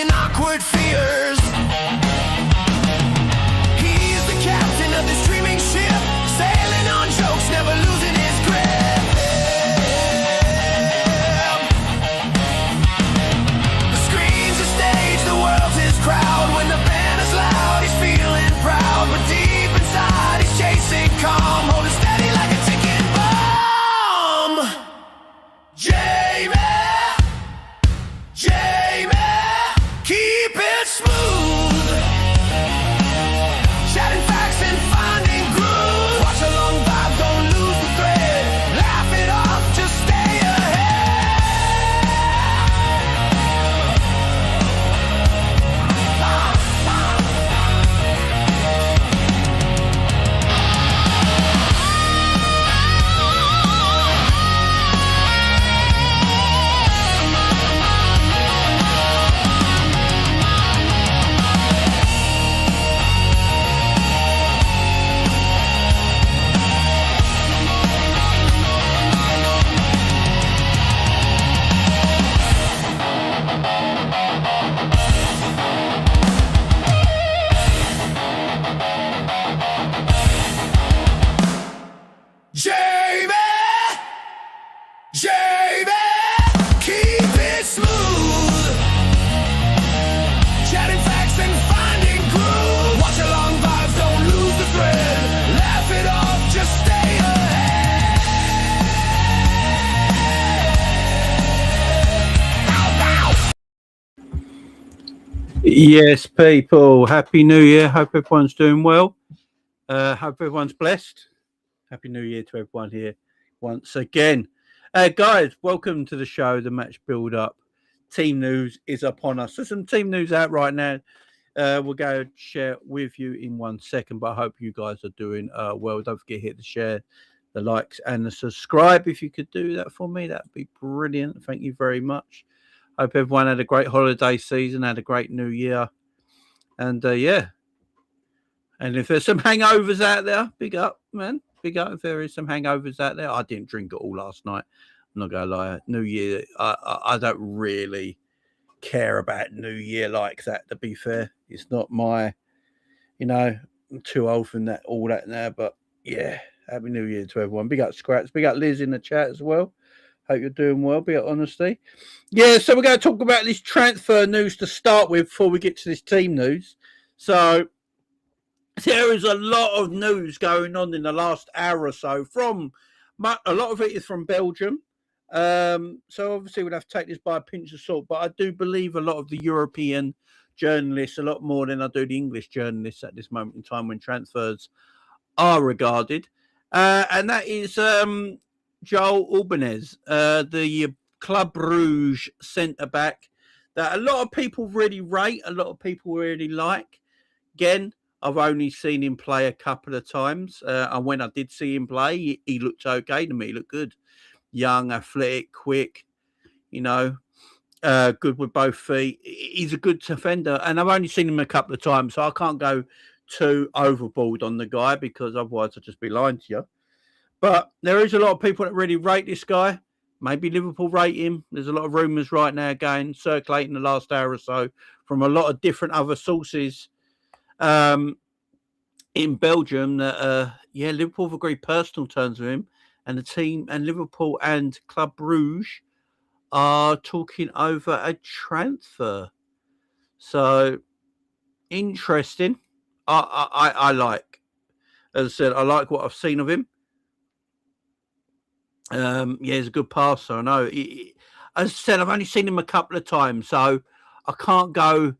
and awkward fears. He's the captain of this dreaming ship, sailing on jokes, never losing his grip. The screen's a stage, the world's his crowd. When the band is loud, he's feeling proud, but deep inside he's chasing calm, holding steady like a ticking bomb. Jamie, keep it smooth, chatting facts and finding grooves. Watch a long vibe, don't lose the thread. Laugh it off, just stay ahead. Jamie, keep it smooth, chatting facts and finding grooves. Watch along vibes, don't lose the thread. Laugh it off, just stay ahead. Yes, people. Happy New Year. Hope everyone's doing well. Hope everyone's blessed. Happy New Year to everyone here once again. Guys, welcome to the show, the match build-up. Team news is upon us. There's some team news out right now. We'll go share it with you in 1 second, but I hope you guys are doing well. Don't forget to hit the share, the likes, and the subscribe. If you could do that for me, that'd be brilliant. Thank you very much. Hope everyone had a great holiday season, had a great new year. And, yeah. And if there's some hangovers out there, big up, man. Big up if there is some hangovers out there. I didn't drink it all last night. I'm not going to lie. New Year, I don't really care about New Year like that, to be fair. It's not my, I'm too old for that, all that now. But, yeah, Happy New Year to everyone. Big up Scratch. Big up Liz in the chat as well. Hope you're doing well. Big up Honesty. Yeah, so we're going to talk about this transfer news to start with before we get to this team news. So there is a lot of news going on in the last hour or so. A lot of it is from Belgium. So obviously we'll have to take this by a pinch of salt. But I do believe a lot of the European journalists, a lot more than I do the English journalists at this moment in time when transfers are regarded. And that is Joel Albanese, the Club Brugge centre-back that a lot of people really rate, a lot of people really like. Again, I've only seen him play a couple of times. And when I did see him play, he looked okay to me. He looked good. Young, athletic, quick, good with both feet. He's a good defender. And I've only seen him a couple of times, so I can't go too overboard on the guy because otherwise I'd just be lying to you. But there is a lot of people that really rate this guy. Maybe Liverpool rate him. There's a lot of rumours right now circulating the last hour or so from a lot of different other sources in Belgium that, Liverpool have agreed personal terms with him, and the team and Liverpool and Club Brugge are talking over a transfer. So interesting. I like, as I said, I like what I've seen of him. He's a good passer. I know. As I said, I've only seen him a couple of times, so I can't go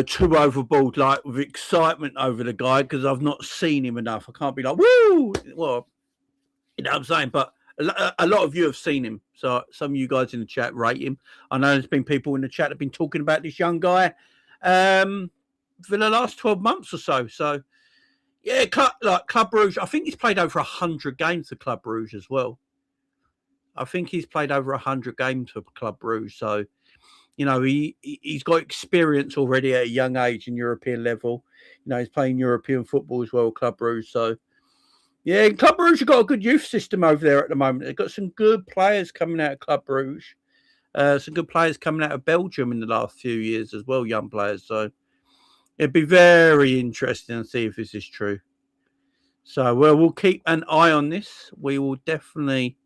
too overboard, like with excitement over the guy, because I've not seen him enough. I can't be like, woo! Well, you know what I'm saying? But a lot of you have seen him. So some of you guys in the chat rate him. I know there's been people in the chat that have been talking about this young guy for the last 12 months or so. So, yeah, Club Brugge, I think he's played over 100 games for Club Brugge as well. I think he's played over 100 games for Club Brugge. So, he's got experience already at a young age in European level. He's playing European football as well, Club Brugge. So, yeah, Club Brugge have got a good youth system over there at the moment. They've got some good players coming out of Club Brugge. Some good players coming out of Belgium in the last few years as well, young players. So it'd be very interesting to see if this is true. So we'll keep an eye on this. We will definitely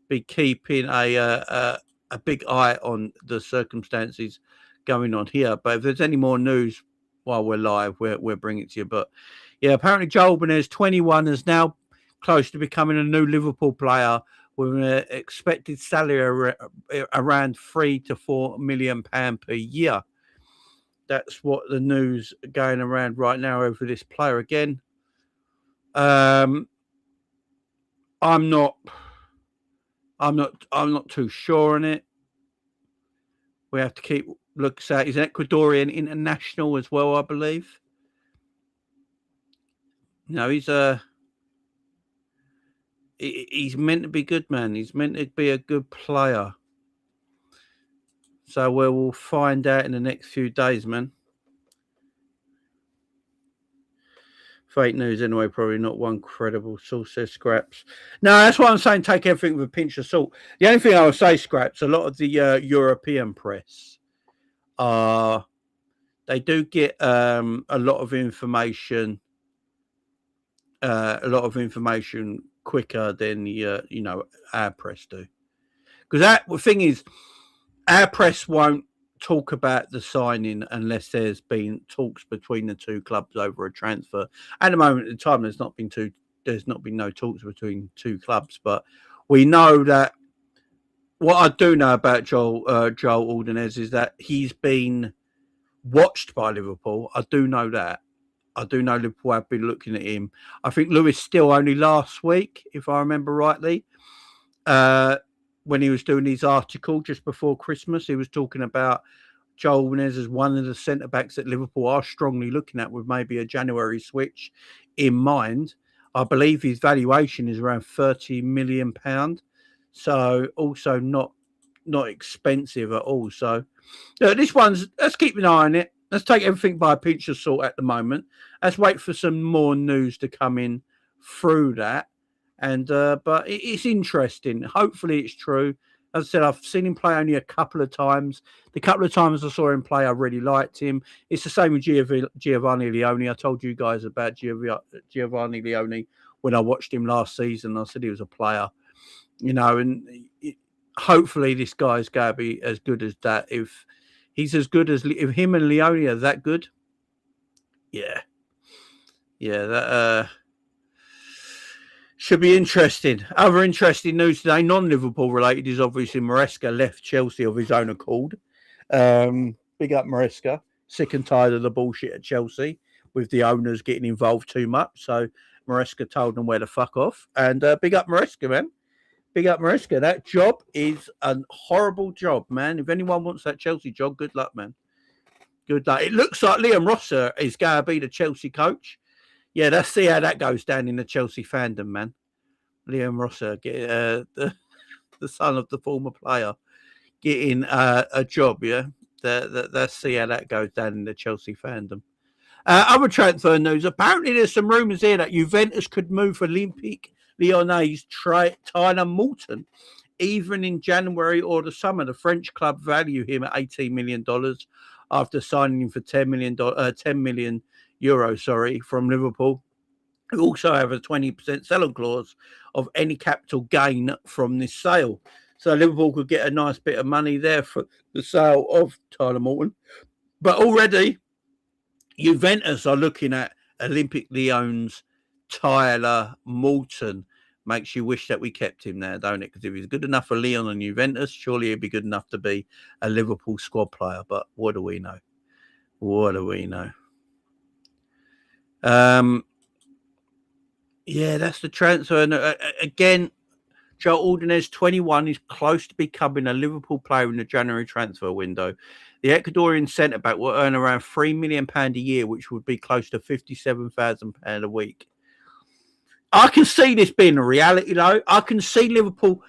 be keeping a big eye on the circumstances going on here. But if there's any more news while we're live, we'll bring it to you. But yeah, apparently Joel Benez, 21, is now close to becoming a new Liverpool player with an expected salary around £3 to £4 million per year. That's what the news going around right now over this player again. I'm not too sure on it. We have to keep looks at. He's an Ecuadorian international as well, I believe. No, he's meant to be good, man. He's meant to be a good player. So we'll find out in the next few days, man. Fake news anyway, probably not one credible source says Scraps. No, that's why I'm saying take everything with a pinch of salt. The only thing I would say, Scraps, a lot of the European press they do get a lot of information quicker than our press do. Because the thing is, our press won't talk about the signing unless there's been talks between the two clubs over a transfer. At the moment in time, there's not been no talks between two clubs, but we know that. What I do know about Joel Aldenez is that he's been watched by Liverpool. I do know that. I do know Liverpool have been looking at him. I think Lewis still only last week, if I remember rightly, when he was doing his article just before Christmas, he was talking about Joel Aldenez as one of the centre-backs that Liverpool are strongly looking at with maybe a January switch in mind. I believe his valuation is around £30 million. So also not expensive at all. So this one's, let's keep an eye on it. Let's take everything by a pinch of salt at the moment. Let's wait for some more news to come in through that. And but it's interesting. Hopefully it's true. As I said, I've seen him play only a couple of times. The couple of times I saw him play, I really liked him. It's the same with Giovanni Leone. I told you guys about Giovanni Leone when I watched him last season. I said he was a player, and hopefully this guy's going to be as good as that. If he's as good as if him and Leone are that good, yeah, that should be interesting. Other interesting news today, non-Liverpool related, is obviously Maresca left Chelsea of his own accord. Big up Maresca. Sick and tired of the bullshit at Chelsea with the owners getting involved too much. So Maresca told them where to fuck off. And big up Maresca, man. Big up Maresca. That job is a horrible job, man. If anyone wants that Chelsea job, good luck, man. Good luck. It looks like Liam Rosser is going to be the Chelsea coach. Yeah, let's see how that goes down in the Chelsea fandom, man. Liam Rosser, the son of the former player, getting a job, yeah? Let's see how that goes down in the Chelsea fandom. Other transfer news. Apparently, there's some rumours here that Juventus could move Olympique Lyonnais Tyler Moulton, even in January or the summer. The French club value him at $18 million after signing him for €10 million from Liverpool. We also have a 20% selling clause of any capital gain from this sale. So Liverpool could get a nice bit of money there for the sale of Tyler Moulton. But already, Juventus are looking at Olympique Lyon's Tyler Moulton. Makes you wish that we kept him there, don't it? Because if he's good enough for Lyon and Juventus, surely he'd be good enough to be a Liverpool squad player. But what do we know? What do we know? Yeah, that's the transfer. And again, Joel Aldenez, 21, is close to becoming a Liverpool player in the January transfer window. The Ecuadorian centre-back will earn around £3 million a year, which would be close to £57,000 a week. I can see this being a reality, though. I can see Liverpool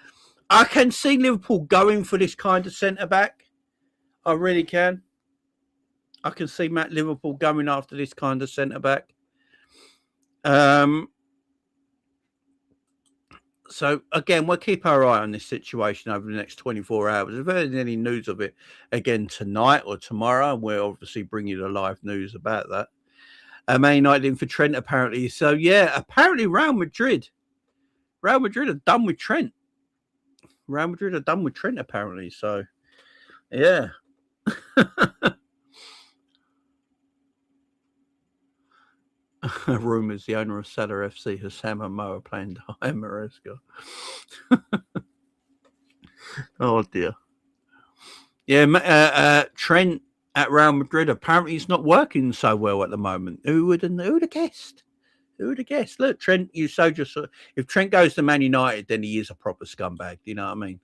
going for this kind of centre-back. I really can. I can see Liverpool going after this kind of centre-back. So again, we'll keep our eye on this situation over the next 24 hours. If there's any news of it again tonight or tomorrow, we'll obviously bring you the live news about that. Man United in for Trent, apparently. So yeah, apparently Real Madrid are done with Trent. Real Madrid are done with Trent, apparently. So yeah. Rumours the owner of Salah FC, Hussam and Mo, are playing Maresca. Oh dear. Yeah, Trent at Real Madrid, apparently it's not working so well at the moment. Who would have guessed? Who would have guessed? Look, Trent, if Trent goes to Man United, then he is a proper scumbag. Do you know what I mean?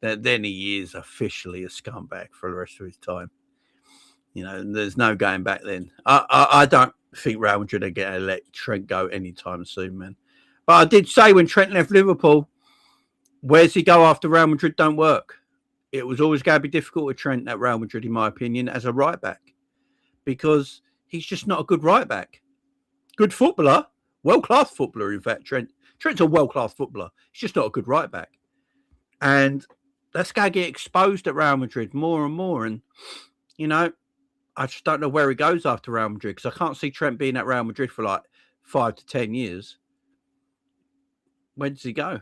Then he is officially a scumbag for the rest of his time. You know, there's no going back then. I don't think Real Madrid are going to let Trent go anytime soon, man. But I did say when Trent left Liverpool, where's he go after Real Madrid don't work? It was always going to be difficult with Trent at Real Madrid, in my opinion, as a right back, because he's just not a good right back. Good footballer, world-class footballer, in fact, Trent's a world-class footballer. He's just not a good right back. And that's going to get exposed at Real Madrid more and more. And, you know, I just don't know where he goes after Real Madrid, because I can't see Trent being at Real Madrid for like 5 to 10 years. Where does he go?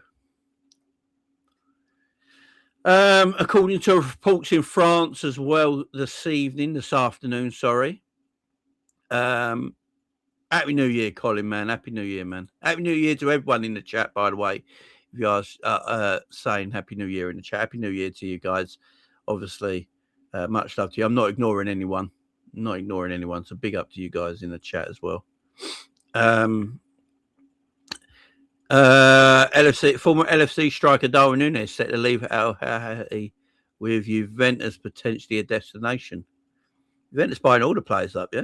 According to reports in France as well this afternoon, Happy New Year, Colin, man. Happy New Year, man. Happy New Year to everyone in the chat, by the way. If you are saying Happy New Year in the chat, Happy New Year to you guys. Obviously, much love to you. I'm not ignoring anyone. So big up to you guys in the chat as well. Former LFC striker Darwin Núñez set to leave Al Ahly with Juventus potentially a destination. Juventus buying all the players up, yeah?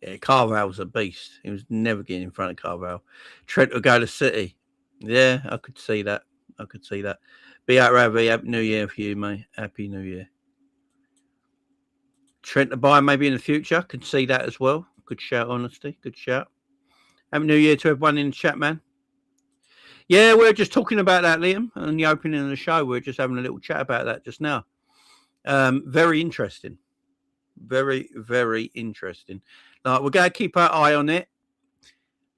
Yeah, Carvalho's a beast. He was never getting in front of Carvalho. Trent will go to City. Yeah, I could see that. Be out, Ravi. Happy New Year for you, mate. Happy New Year. Trent to buy maybe in the future. Could see that as well. Good shout, honesty. Good shout. Happy New Year to everyone in the chat, man. Yeah, we're just talking about that, Liam, and the opening of the show. We're just having a little chat about that just now. Very interesting. Very, very interesting. We're going to keep our eye on it.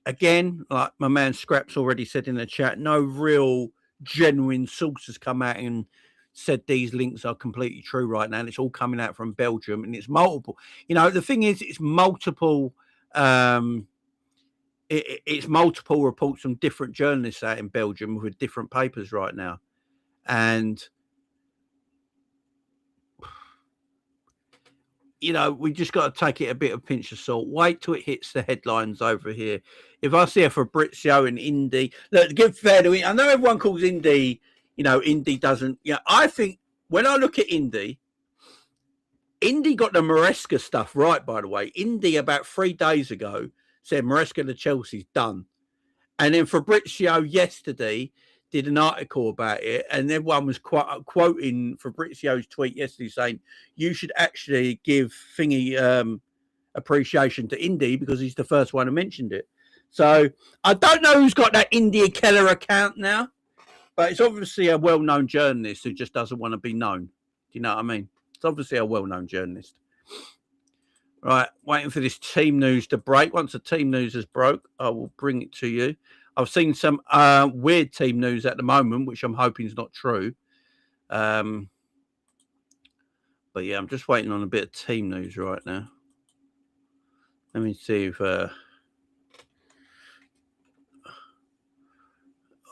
Again, like my man Scraps already said in the chat, no real genuine sources come out and said these links are completely true right now. And it's all coming out from Belgium, and it's multiple. You know, the thing is, it's multiple. It's multiple reports from different journalists out in Belgium with different papers right now. And, you know, we just got to take it a bit of a pinch of salt. Wait till it hits the headlines over here. If I see a Fabrizio and Indy, look, to give fair to it, I know everyone calls Indy, you know, Indy doesn't. Yeah, I think when I look at Indy got the Maresca stuff right, by the way. Indy about 3 days ago said Maresca to Chelsea's done. And then Fabrizio yesterday did an article about it, and everyone was quoting Fabrizio's tweet yesterday saying, you should actually give Thingy appreciation to Indy because he's the first one who mentioned it. So I don't know who's got that India Keller account now, but it's obviously a well-known journalist who just doesn't want to be known. Do you know what I mean? It's obviously a well-known journalist. Right, waiting for this team news to break. Once the team news has broke, I will bring it to you. I've seen some weird team news at the moment, which I'm hoping is not true. But yeah, I'm just waiting on a bit of team news right now. Let me see if... oh,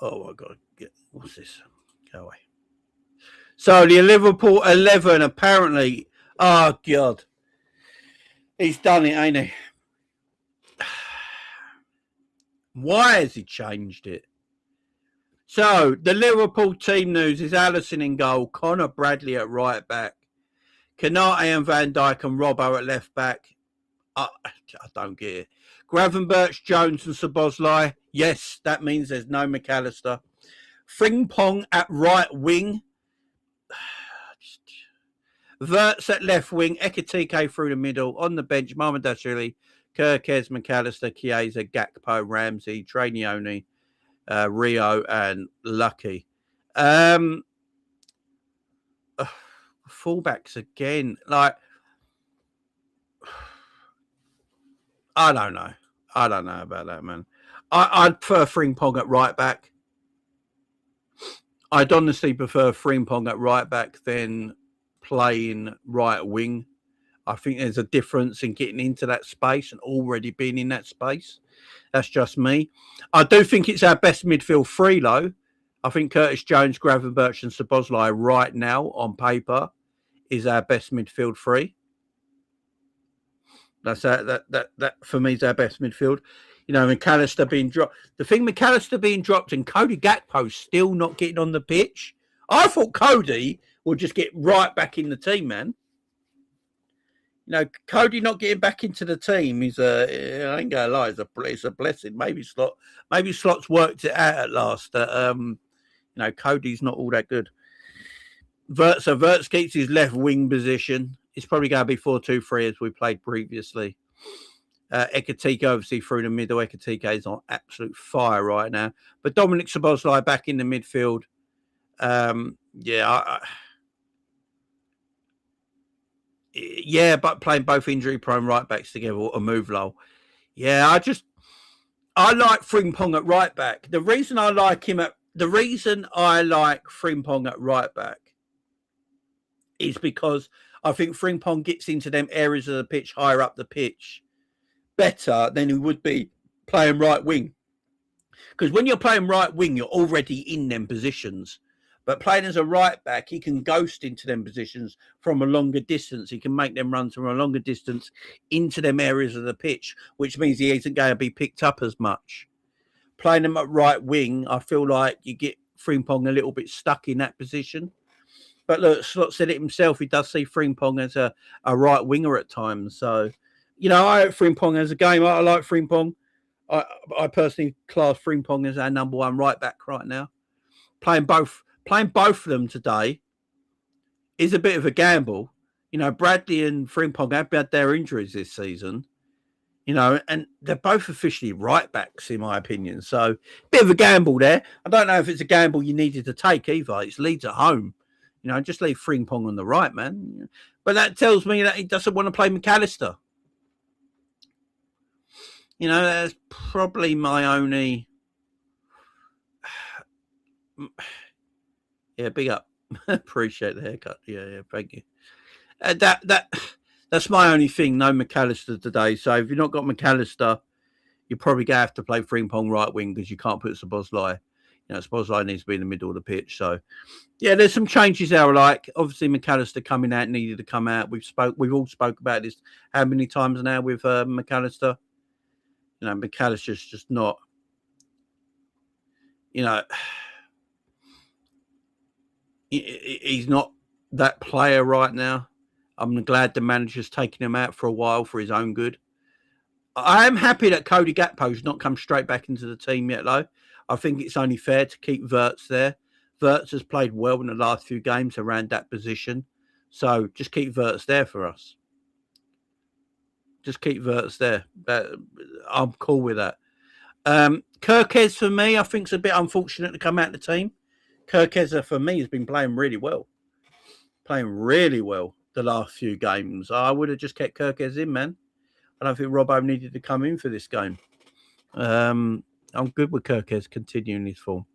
my God. What's this? Go away. So the Liverpool 11, apparently... oh, God. He's done it, ain't he? Why has he changed it? So, the Liverpool team news is Alisson in goal, Connor Bradley at right back, Kanate and Van Dijk and Robbo at left back. I don't get it. Gravenberch, Jones and Szoboszlai. Yes, that means there's no McAllister. Frimpong at right wing. Verts at left wing, Ekitike through the middle, on the bench, Mamardashvili, Kirkes, McAllister, Chiesa, Gakpo, Ramsey, Trainioni, Rio, and Lucky. Fullbacks again. Like, I don't know. I don't know about that, man. I'd prefer Frimpong at right back. I'd honestly prefer Frimpong at right back than playing right wing. I think there's a difference in getting into that space and already being in that space. That's just me. I do think it's our best midfield three, though. I think Curtis Jones, Gravenberch, and Szoboszlai right now on paper is our best midfield three. That's that for me is our best midfield. You know, McAllister being dropped. The thing McAllister being dropped and Cody Gakpo still not getting on the pitch. I thought Cody would just get right back in the team, man. You know, Cody not getting back into the team is I ain't gonna lie, it's a blessing. Maybe Slot's worked it out at last. You know, Cody's not all that good. Verts keeps his left wing position. It's probably going to be 4-2-3 as we played previously. Ekatike obviously through the middle. Ekatike is on absolute fire right now. But Dominic Szoboszlai back in the midfield. But playing both injury-prone right backs together or move low. Yeah, I like Frimpong at right back. The reason I like Frimpong at right back is because I think Frimpong gets into them areas of the pitch higher up the pitch better than he would be playing right wing. Because when you're playing right wing, you're already in them positions. But playing as a right back, he can ghost into them positions from a longer distance. He can make them runs from a longer distance into them areas of the pitch, which means he isn't going to be picked up as much. Playing him at right wing, I feel like you get Frimpong a little bit stuck in that position. But look, Slot said it himself. He does see Frimpong as a right winger at times. So, you know, I hope Frimpong as a game. I like Frimpong. I personally class Frimpong as our number one right back right now. Playing both of them today is a bit of a gamble. You know, Bradley and Frimpong have had their injuries this season. You know, and they're both officially right backs, in my opinion. So, bit of a gamble there. I don't know if it's a gamble you needed to take either. It's Leeds at home. You know, just leave Frimpong on the right, man. But that tells me that he doesn't want to play McAllister. You know, that's probably my only... Yeah, big up. Appreciate the haircut. Yeah, thank you. That's my only thing. No McAllister today. So if you've not got McAllister, you're probably going to have to play Frimpong right wing because you can't put Szoboszlai. You know, Szoboszlai needs to be in the middle of the pitch. So, yeah, there's some changes there I like. Obviously, McAllister coming out needed to come out. We've all spoke about this how many times now with McAllister. You know, McAllister's just not, you know, he's not that player right now. I'm glad the manager's taking him out for a while for his own good. I am happy that Cody Gakpo's not come straight back into the team yet, though. I think it's only fair to keep Verts there. Verts has played well in the last few games around that position. So just keep Verts there for us. Just keep Verts there. I'm cool with that. Kirkes, for me, I think is a bit unfortunate to come out of the team. Kirkes, for me, has been playing really well. Playing really well the last few games. I would have just kept Kirkes in, man. I don't think Robbo needed to come in for this game. I'm good with Kirkes continuing his form.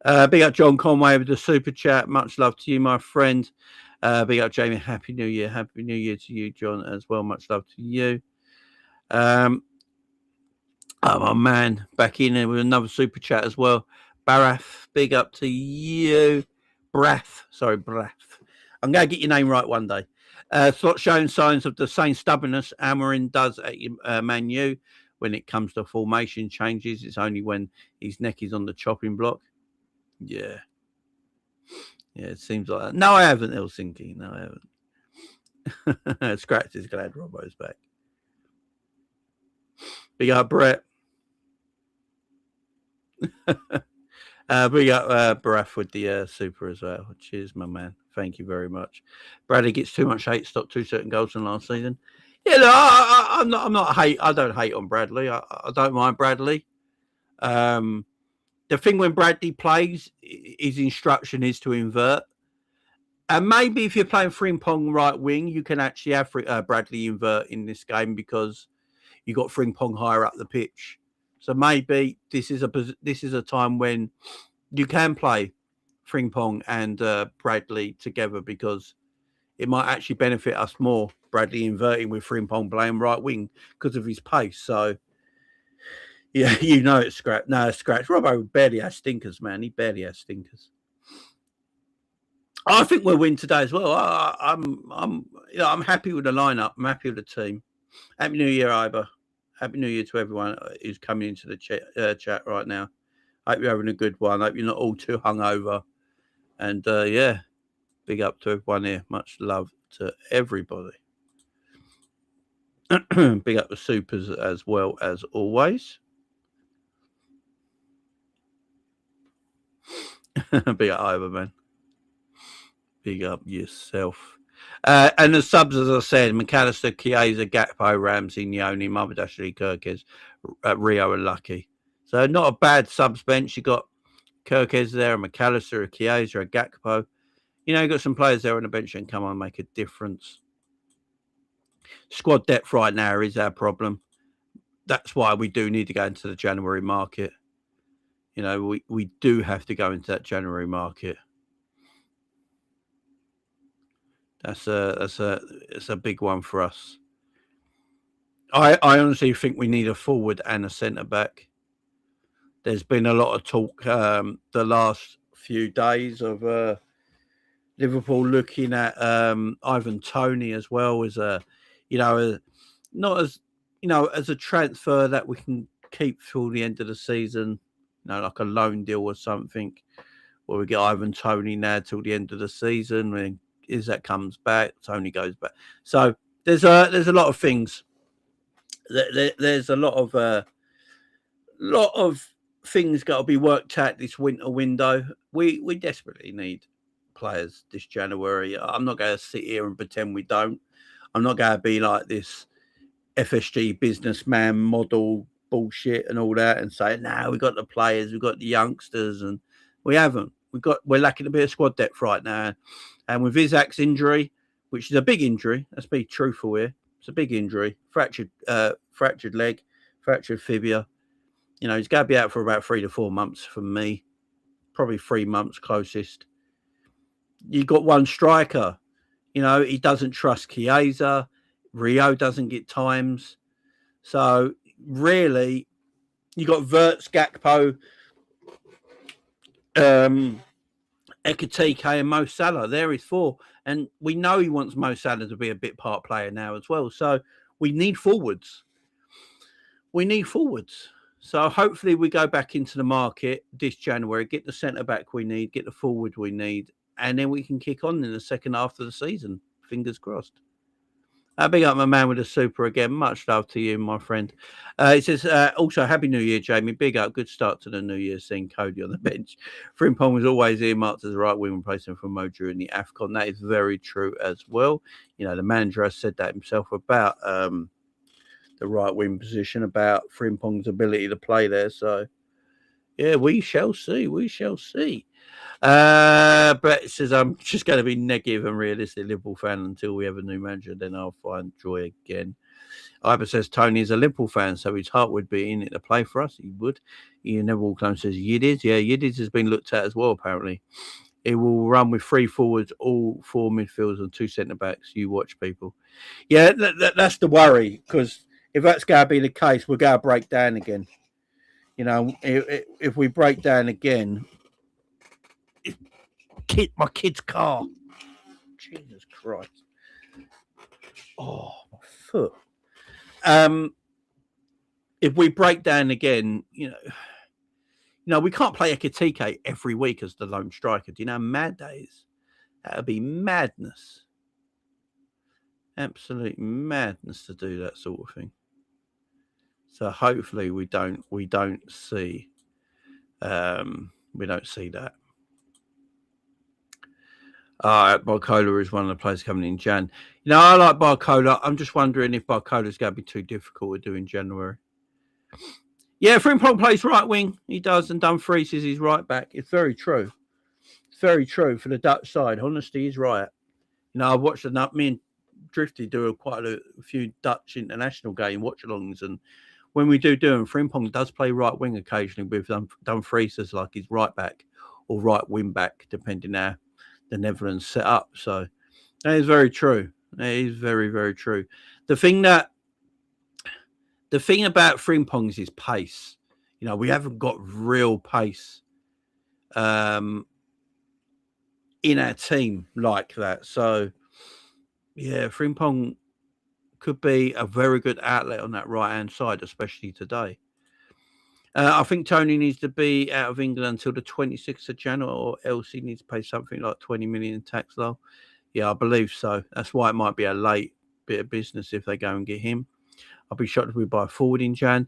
Big up John Conway with the super chat. Much love to you, my friend. Big up Jamie. Happy New Year. Happy New Year to you, John, as well. Much love to you. Oh, my man. Back in there with another super chat as well. Barath, big up to you. Brath. I'm going to get your name right one day. Slot showing signs of the same stubbornness Amorim does at Man U. When it comes to formation changes, it's only when his neck is on the chopping block. Yeah, it seems like that. No, I haven't, Helsinki. No, I haven't. Scratch is glad Robbo's back. Big up, Brett. Big up, Barath with the super as well. Cheers, my man. Thank you very much. Bradley gets too much hate, stopped 2 certain goals from last season. Yeah, no, I'm not hate. I don't hate on Bradley. I don't mind Bradley. Um, the thing when Bradley plays, his instruction is to invert. And maybe if you're playing Frimpong right wing, you can actually have Bradley invert in this game because you got Frimpong higher up the pitch. So maybe this is a time when you can play Frimpong and Bradley together because it might actually benefit us more. Bradley inverting with Frimpong playing right wing because of his pace. So yeah, you know it's scratch. No, it's scratch. Robbo barely has stinkers, man. He barely has stinkers. I think we'll win today as well. I'm happy with the lineup. I'm happy with the team. Happy New Year, Iber. Happy New Year to everyone who's coming into the chat right now. Hope you're having a good one. Hope you're not all too hungover. And yeah, big up to everyone here. Much love to everybody. Big up the supers as well as always. Big up Iber, man. Big up yourself. And the subs, as I said, McAllister, Chiesa, Gakpo, Ramsey, Nioni, Mavadashli, Kirkes, Rio, and Lucky. So not a bad subs bench. You got Kirkes there, a McAllister, a Chiesa, a Gakpo. You know, you got some players there on the bench and come on, make a difference. Squad depth right now is our problem. That's why we do need to go into the January market. You know, we do have to go into that January market. It's a big one for us. I honestly think we need a forward and a centre back. There's been a lot of talk the last few days of Liverpool looking at Ivan Toney as well as not as as a transfer that we can keep till the end of the season, like a loan deal or something, where we get Ivan Toney now till the end of the season. When Isak comes back, Toney goes back. So there's a lot of things. There's a lot of things got to be worked out this winter window. We desperately need players this January. I'm not going to sit here and pretend we don't. I'm not going to be like this FSG businessman model bullshit and all that and say, no, we got the players, we've got the youngsters, and we haven't. We're lacking a bit of squad depth right now. And with Isak's injury, which is a big injury, let's be truthful here. It's a big injury. Fractured leg, fractured fibula. You know, he's going to be out for about 3 to 4 months from me. Probably 3 months closest. You got one striker. You know, he doesn't trust Chiesa. Rio doesn't get times. So, really, you got Verts, Gakpo, Ekatike and Mo Salah. There is 4. And we know he wants Mo Salah to be a bit part player now as well. So, we need forwards. So hopefully we go back into the market this January, get the centre back we need, get the forward we need, and then we can kick on in the second half of the season. Fingers crossed. Big up my man with the super again. Much love to you, my friend. It says, also, Happy New Year, Jamie. Big up. Good start to the New Year, seeing Cody on the bench. Frimpong was always earmarked as the right wing replacement for Mo during the AFCON. That is very true as well. You know, the manager has said that himself about the right wing position, about Frimpong's ability to play there. So, yeah, we shall see. But it says I'm just going to be negative and realistic Liverpool fan until we have a new manager. Then I'll find joy again. Iber says Tony is a Liverpool fan, so his heart would be in it to play for us. He would. Ian Neville Clone says Yildiz. Yeah, Yildiz has been looked at as well, apparently. He will run with 3 forwards, all 4 midfielders and 2 centre backs. You watch, people. Yeah, that's the worry, because if that's going to be the case, we're going to break down again. You know, if we break down again, my kid's car. Jesus Christ. Oh, my foot. If we break down again, you know, we can't play Ekatike every week as the lone striker. Do you know how mad that is? That would be madness. Absolute madness to do that sort of thing. So hopefully we don't see that. Barcola is one of the players coming in Jan. You know, I like Barcola. I'm just wondering if Barcola's going to be too difficult to do in January. Yeah, Frimpong plays right wing. He does, and Dumfries is his right back. It's very true. It's very true for the Dutch side. Honesty, he's right. You know, I've watched enough. Me and Drifty do quite a few Dutch international game watch-alongs, and when we do them, Frimpong does play right wing occasionally with Dumfries as like his right back or right wing back, depending how the Netherlands set up. So that is very true. That is very, very true. The thing about Frimpong is his pace. You know, we haven't got real pace in our team like that. So yeah, Frimpong could be a very good outlet on that right hand side, especially today. I think Tony needs to be out of England until the 26th of January, or else he needs to pay something like 20 million in tax law. Yeah, I believe so. That's why it might be a late bit of business if they go and get him. I'll be shocked if we buy a forward in Jan.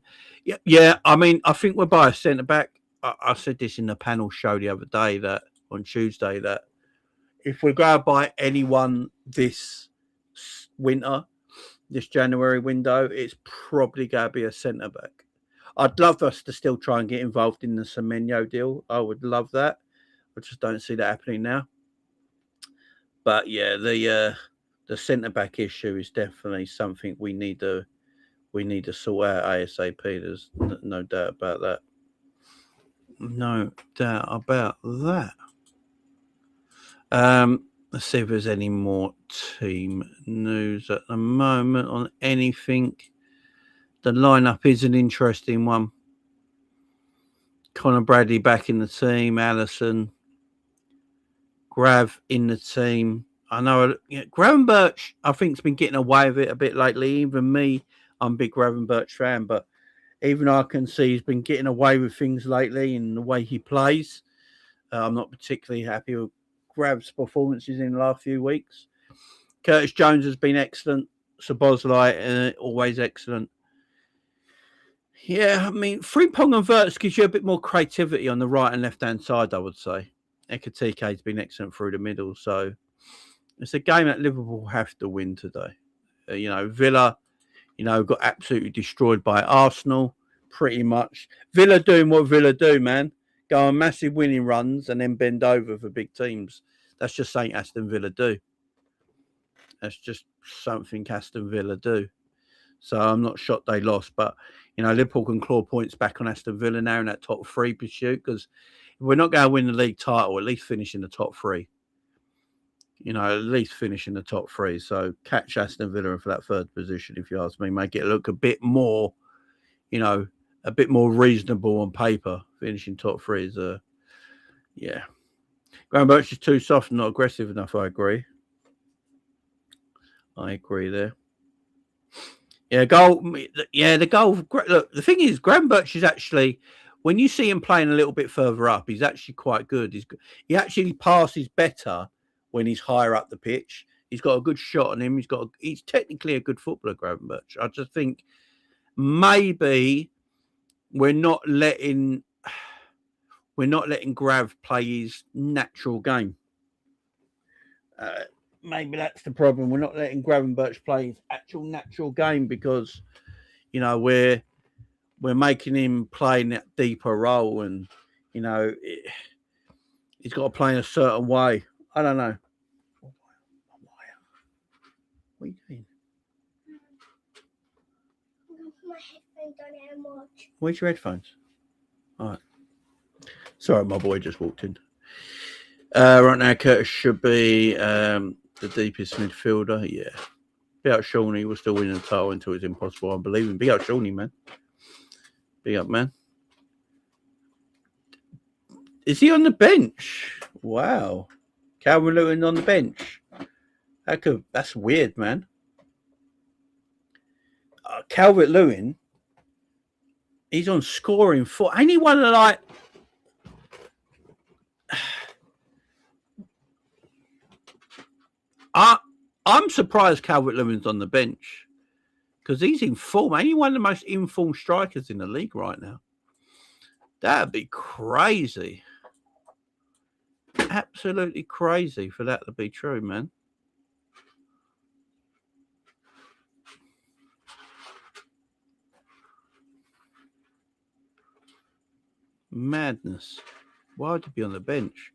Yeah. I mean, I think we'll buy a centre back. I said this in the panel show the other day, that on Tuesday, that if we go buy anyone this winter, this January window, it's probably going to be a centre back. I'd love us to still try and get involved in the Semenyo deal. I would love that. I just don't see that happening now. But yeah, the centre back issue is definitely something we need to sort out ASAP. There's no doubt about that. No doubt about that. Let's see if there's any more team news at the moment on anything. The lineup is an interesting one. Connor Bradley back in the team. Allison, Grav in the team. I know Graham Birch, I think, has been getting away with it a bit lately. Even me, I'm a big Graham Birch fan, but even I can see he's been getting away with things lately in the way he plays. I'm not particularly happy with Grav's performances in the last few weeks. Curtis Jones has been excellent. Szoboszlai, always excellent. Yeah, I mean, Frimpong and Wirtz gives you a bit more creativity on the right and left-hand side, I would say. Ekatike's been excellent through the middle, so it's a game that Liverpool have to win today. Villa, got absolutely destroyed by Arsenal, pretty much. Villa doing what Villa do, man. Go on massive winning runs and then bend over for big teams. That's just something Aston Villa do. That's just something Aston Villa do. So I'm not shocked they lost, but Liverpool can claw points back on Aston Villa now in that top three pursuit, because if we're not going to win the league title, at least finish in the top three. At least finish in the top three. So catch Aston Villa for that third position, if you ask me. Make it look a bit more, a bit more reasonable on paper. Finishing top three is, yeah. Graham Birch is too soft and not aggressive enough, I agree. There. Yeah, goal. Yeah, the goal. Look, the thing is, Graham Birch is actually, when you see him playing a little bit further up, he's actually quite good. He actually passes better when he's higher up the pitch. He's got a good shot on him. He's technically a good footballer, Graham Birch. I just think maybe we're not letting Grav play his natural game. Maybe that's the problem. We're not letting Graham Birch play his actual natural game, because we're making him play in that deeper role, and he's got to play in a certain way. I don't know. What are you doing? My headphones don't anymore. Where's your headphones? All right. Sorry, my boy just walked in. Right now, Curtis should be the deepest midfielder. Yeah. Big up Shawnee. We're still winning the title until it's impossible. I believe in. Big up Shawnee, man. Big up, man. Is he on the bench? Wow. Calvin Lewin on the bench. That's weird, man. Calvert Lewin, he's on scoring for anyone like. I'm surprised Calvert Lewin's on the bench, because he's in form. Ain't he one of the most informed strikers in the league right now? That'd be crazy. Absolutely crazy for that to be true, man. Madness. Why would he be on the bench?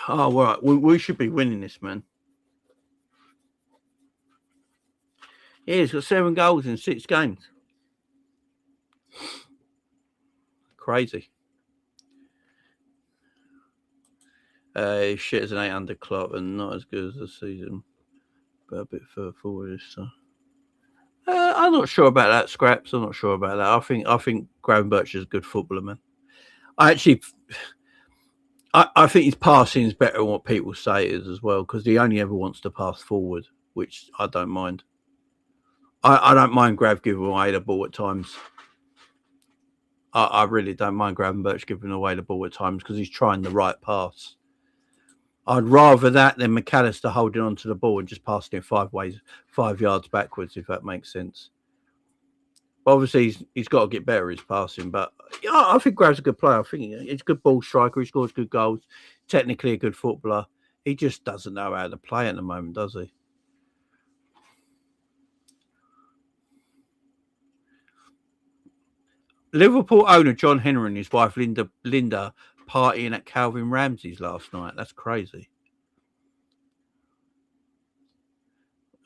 Oh, right. We should be winning this, man. Yeah, he's got 7 goals in 6 games. Crazy. Shit as an 800 club and not as good as the season, but a bit further forward this time. I'm not sure about that, Scraps. I'm not sure about that. I think Gravenberch is a good footballer, man. I think his passing is better than what people say it is as well, because he only ever wants to pass forward, which I don't mind. I don't mind Grav giving away the ball at times. I really don't mind Gravenberch giving away the ball at times because he's trying the right pass. I'd rather that than McAllister holding on to the ball and just passing it 5 yards backwards, if that makes sense. But obviously, he's got to get better at his passing. But yeah, I think Grav's a good player. I think he's a good ball striker. He scores good goals. Technically a good footballer. He just doesn't know how to play at the moment, does he? Liverpool owner John Henry and his wife Linda partying at Calvin Ramsey's last night. That's crazy.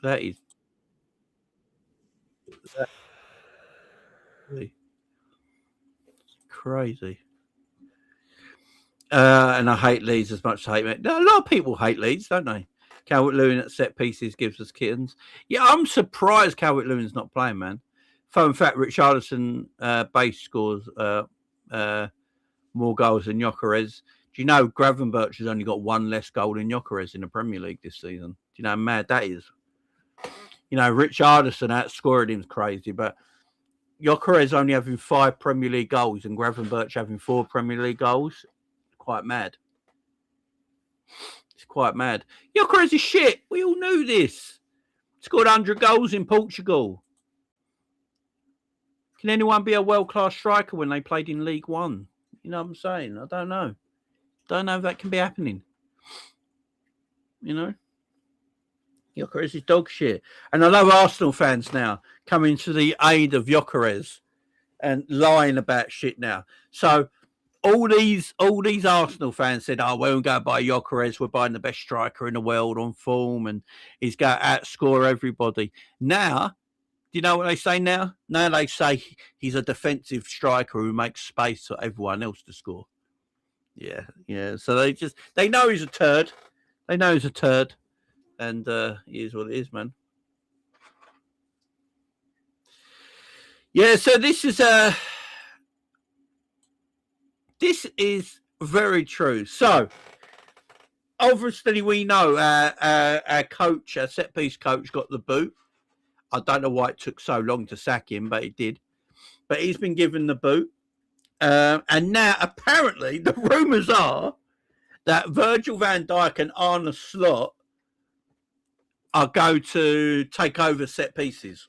That is crazy. And I hate Leeds as much as I hate it. A lot of people hate Leeds, don't they? Calvert-Lewin at set pieces gives us kittens. Yeah, I'm surprised Calvert-Lewin's not playing, man. Fun fact, Richarlison base scores more goals than Gyökeres. Do you know Gravenberch has only got 1 less goal than Gyökeres in the Premier League this season? Do you know how mad that is? You know, Richarlison outscored him's crazy, but Gyökeres only having 5 Premier League goals and Gravenberch having 4 Premier League goals. Quite mad. It's quite mad. Gyökeres is shit. We all knew this. Scored 100 goals in Portugal. Can anyone be a world-class striker when they played in League One? You know what I'm saying? I don't know. Don't know if that can be happening. You know? Gyökeres is dog shit. And I love Arsenal fans now coming to the aid of Gyökeres and lying about shit now. So all these Arsenal fans said, "Oh, we won't go buy Gyökeres. We're buying the best striker in the world on form, and he's going to outscore everybody." Now, do you know what they say now? Now they say he's a defensive striker who makes space for everyone else to score. Yeah. So they know he's a turd. They know he's a turd, and he is what it is, man. Yeah. So this is very true. So obviously we know our coach, our set piece coach, got the boot. I don't know why it took so long to sack him, but it did. But he's been given the boot. And now, apparently, the rumours are that Virgil van Dijk and Arne Slot are going to take over set pieces.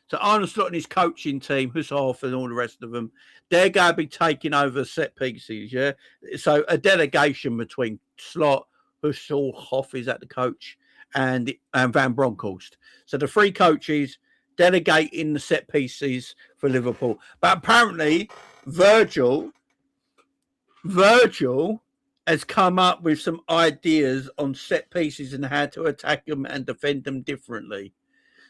So Arne Slot and his coaching team, Hushoff and all the rest of them, they're going to be taking over set pieces, yeah? So a delegation between Slot, Hushoff is at the coach, and Van Bronckhorst. So the 3 coaches delegating the set pieces for Liverpool. But apparently Virgil has come up with some ideas on set pieces and how to attack them and defend them differently.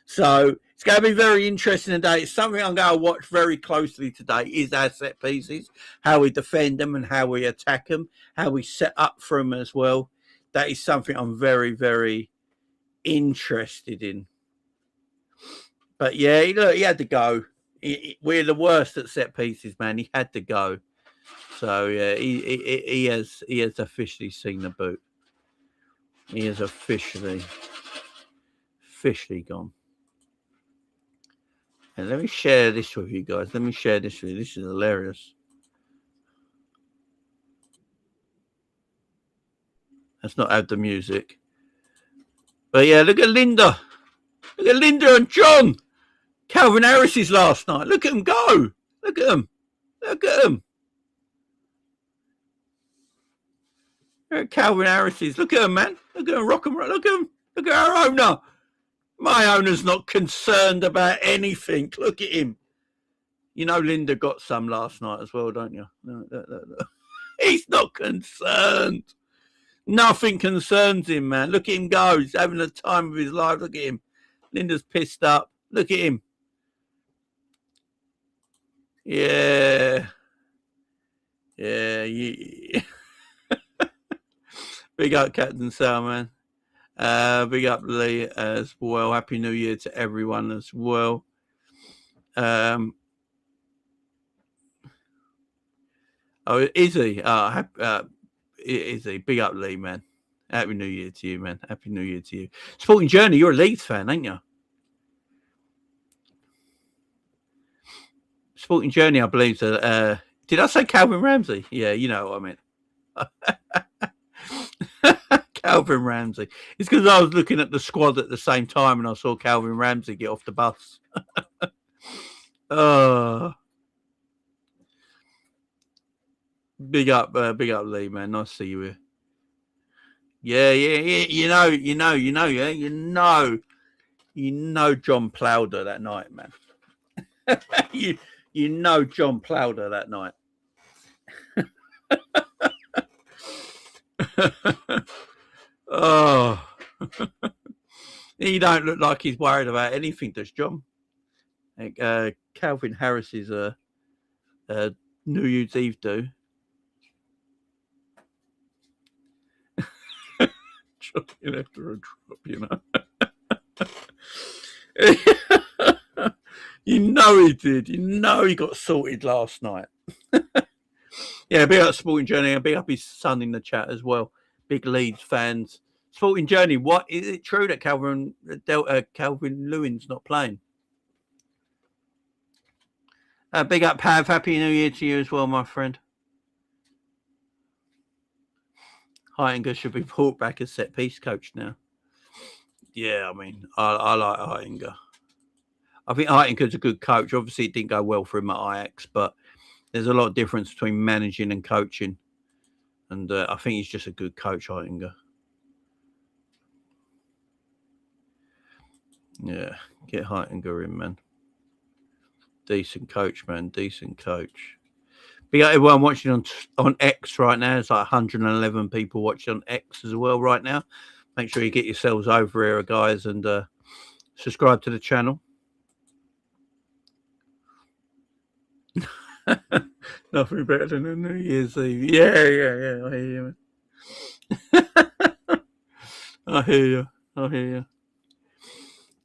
So it's going to be very interesting today. It's something I'm going to watch very closely today is our set pieces, how we defend them and how we attack them, how we set up for them as well. That is something I'm very, very interested in. But yeah, look, he had to go. We're the worst at set pieces, man. He had to go. So yeah, he has officially seen the boot. He has officially gone. And let me share this with you guys. This is hilarious. Let's not have the music. But yeah, look at Linda. Look at Linda and John. Calvin Harris's last night. Look at them go. Look at them. Calvin Harris's. Look at him, man. Look at him, rock and roll. Look at him. Look at our owner. My owner's not concerned about anything. Look at him. You know Linda got some last night as well, don't you? No. He's not concerned. Nothing concerns him, man. Look at him go. He's having the time of his life. Look at him. Linda's pissed up. Look at him. Yeah. Yeah. Big up Captain Sal, man. Big up Lee as well. Happy New Year to everyone as well. Izzy. Izzy. Big up Lee, man. Happy New Year to you, man. Happy New Year to you. Sporting Journey, you're a Leeds fan, ain't you? Sporting Journey, I believe. Did I say Calvin Ramsey? Yeah, you know what I meant. Calvin Ramsey. It's because I was looking at the squad at the same time and I saw Calvin Ramsey get off the bus. Big up Lee, man. Nice to see you here. Yeah. You know John Plowder that night, man. you know John Plowder that night. Oh, he don't look like he's worried about anything, does John? Calvin Harris's New Year's Eve do. Chucking after a drop, you know. You know he did. You know he got sorted last night. Yeah, big up Sporting Journey and big up his son in the chat as well. Big Leeds fans. Sporting Journey, what is it true that Calvin Lewin's not playing? Big up Pav, happy New Year to you as well, my friend. Heitinger should be brought back as set piece coach now. Yeah, I mean, I like Heitinger. I think Heitinger's a good coach. Obviously, it didn't go well for him at Ajax, but there's a lot of difference between managing and coaching. And I think he's just a good coach, Heitinger. Yeah, get Heitinger in, man. Decent coach, man. Decent coach. Big up everyone watching on X right now. There's like 111 people watching on X as well right now. Make sure you get yourselves over here, guys, and subscribe to the channel. Nothing better than a New Year's Eve. Yeah. I hear you, man. I hear you.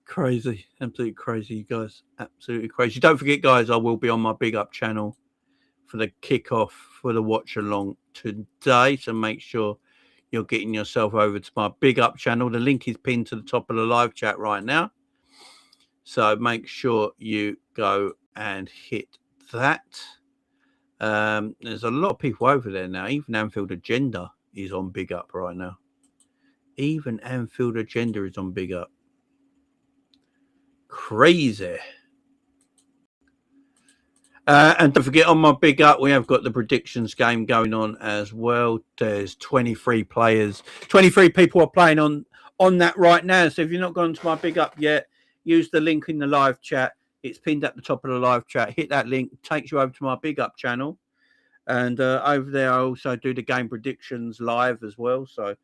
Crazy. Absolutely crazy, you guys. Absolutely crazy. Don't forget, guys, I will be on my Big Up channel for the kickoff for the watch along today. So make sure you're getting yourself over to my Big Up channel. The link is pinned to the top of the live chat right now. So make sure you go and hit that. There's a lot of people over there now. Even Anfield Agenda is on Big Up right now. Even Anfield Agenda is on Big Up. Crazy. And don't forget, on my Big Up, we have got the predictions game going on as well. There's 23 players. 23 people are playing on that right now. So if you're not gone to my Big Up yet, use the link in the live chat. It's pinned at the top of the live chat. Hit that link. Takes you over to my Big Up channel. And over there, I also do the game predictions live as well. So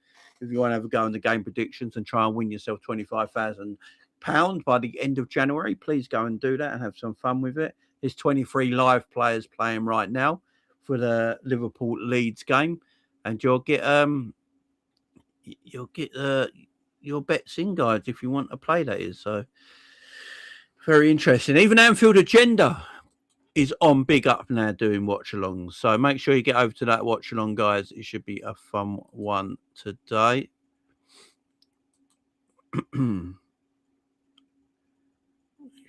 if you want to have a go on the game predictions and try and win yourself £25,000 by the end of January, please go and do that and have some fun with it. There's 23 live players playing right now for the Liverpool Leeds game, and you'll get your bets in, guys, if you want to play. That is so very interesting. Even Anfield Agenda is on Big Up now doing watch alongs, so make sure you get over to that watch along, guys. It should be a fun one today.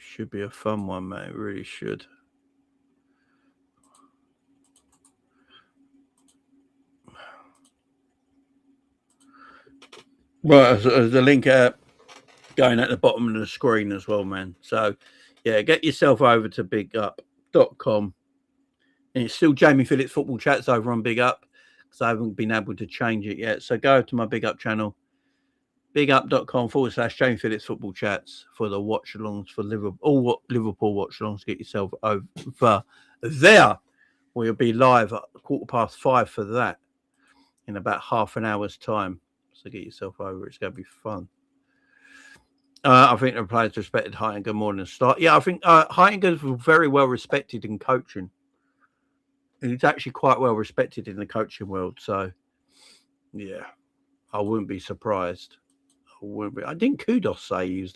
Should be a fun one, mate. It really should. Right, there's a link going at the bottom of the screen as well, man. So, yeah, get yourself over to bigup.com. And it's still Jamie Phillips Football Chats over on Big Up. because I haven't been able to change it yet. So go to my Big Up channel, bigup.com/Jamie Phillips Football Chats for the watch alongs for Liverpool, all Liverpool watch alongs. Get yourself over there. We'll be live at 5:15 for that in about half an hour's time. So get yourself over. It's going to be fun. I think the players respected Heitinga more than Start. Yeah, I think Heitinga's very well respected in coaching. He's actually quite well respected in the coaching world. So, yeah, I wouldn't be surprised. I didn't Kudos say he's